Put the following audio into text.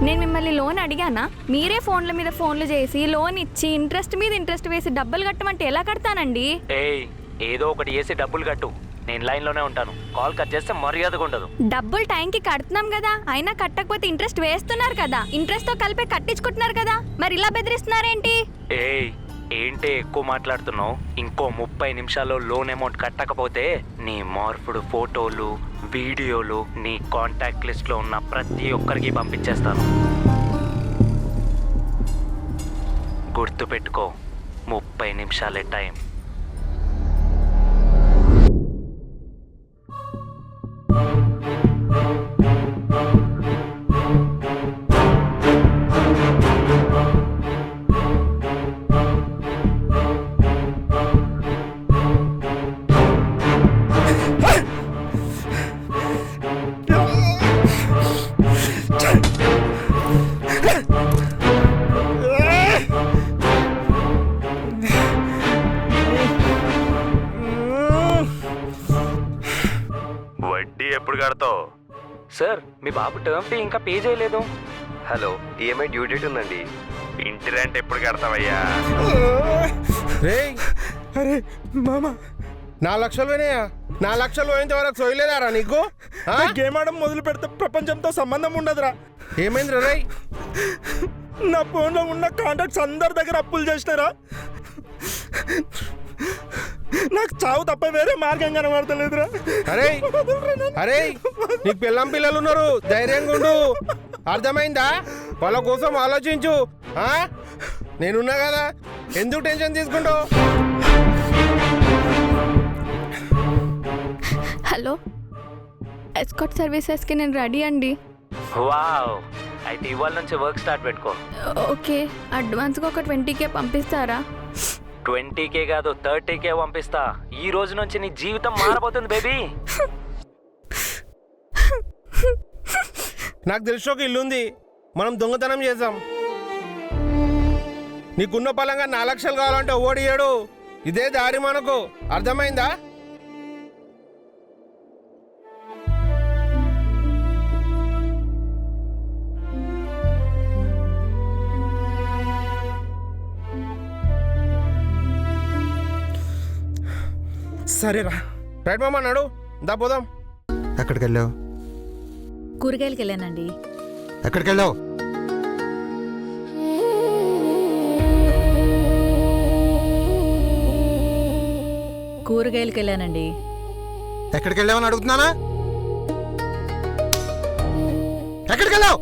నేను మిమ్మల్ని లోన్ అడిగానా? మీరే ఫోన్ల మీద ఫోన్లు చేసి లోన్ ఇచ్చి ఇంట్రెస్ట్ మీద ఇంట్రెస్ట్ వేసి డబ్బులు కట్టమంటే ఎలా కడతానండి? ఏయ్, ఏదో ఒకటి వేసి డబ్బులు కట్టు. నేను లైన్లోనే ఉంటాను. కాల్ కట్ చేస్తే మర్యాదగా ఉండదు. డబ్బులు టైంకి కడుతున్నాం కదా, అయినా కట్టకపోతే ఇంట్రెస్ట్ వేస్తున్నారు కదా, ఇంట్రెస్ట్తో కలిపి కట్టించుకుంటున్నారు కదా, మరి ఇలా బెదిరిస్తున్నారేంటి? ఏయ్, ఏంటి ఎక్కువ మాట్లాడుతున్నావు? ఇంకో 30 నిమిషాల్లో లోన్ అమౌంట్ కట్టకపోతే నీ మార్పుడు ఫోటోలు, వీడియోలు నీ కాంటాక్ట్ లిస్ట్లో ఉన్న ప్రతి ఒక్కరికి పంపించేస్తాను. గుర్తుపెట్టుకో, 30 నిమిషాలే టైం. వడ్డీ ఎప్పుడు కడతావు? సార్, మీ బాబు టర్మ్ ఫీ ఇంకా పే చేయలేదు. హలో, ఈఎంఐ డ్యూ డేట్ ఉందండి. ఇంటి రెంట్ ఎప్పుడు కడతావయ్యా? అరే మామ, 4 లక్షలు పోయినాయా? 4 లక్షలు పోయేంత వరకు సోయలేదారా నీకు? గేమ్ ఆడడం మొదలు పెడితే ప్రపంచంతో సంబంధం ఉండదురా. ఏమైంది రే? నా ఫోన్లో ఉన్న కాంటాక్ట్స్ అందరి దగ్గర అప్పులు చేసినారా. నాకు చావు తప్ప వేరే మార్గం కనబడతలేదురా. అరే అరే, నీకు పిల్లం పిల్లలు ఉన్నారు, ధైర్యంగా ఉండు. అర్థమైందా? వాళ్ళ కోసం ఆలోచించు. నేనున్నా కదా, ఎందుకు టెన్షన్ తీసుకుంటావు? హలో, ఎస్కాట్ సర్వీసెస్కి నేను రెడీ అండి. వావ్, అయితే ఇవాళ నుంచి వర్క్ స్టార్ట్ పెట్టుకో. ఓకే, అడ్వాన్స్గా ఒక 20K పంపిస్తారా? 20K కాదు, 30K పంపిస్తా. ఈ రోజు నుంచి నీ జీవితం మారబోతుంది బేబీ. నాకు తెలిసి ఒక ఇల్లు ఉంది, మనం దొంగతనం చేద్దాం. నీకున్న పలంగా 4 లక్షలు కావాలంటే ఓడియాడు. ఇదే దారి మనకు, అర్థమైందా? సరేరా, రైట్ మామ, అన్నాడు. దా పోదాం. ఎక్కడికి వెళ్ళావు? కూరగాయలకి వెళ్ళానండి. ఎక్కడికి వెళ్ళావు? కూరగాయలకి వెళ్ళానండి. ఎక్కడికి వెళ్ళావని అడుగుతున్నానా? ఎక్కడికి వెళ్ళావు?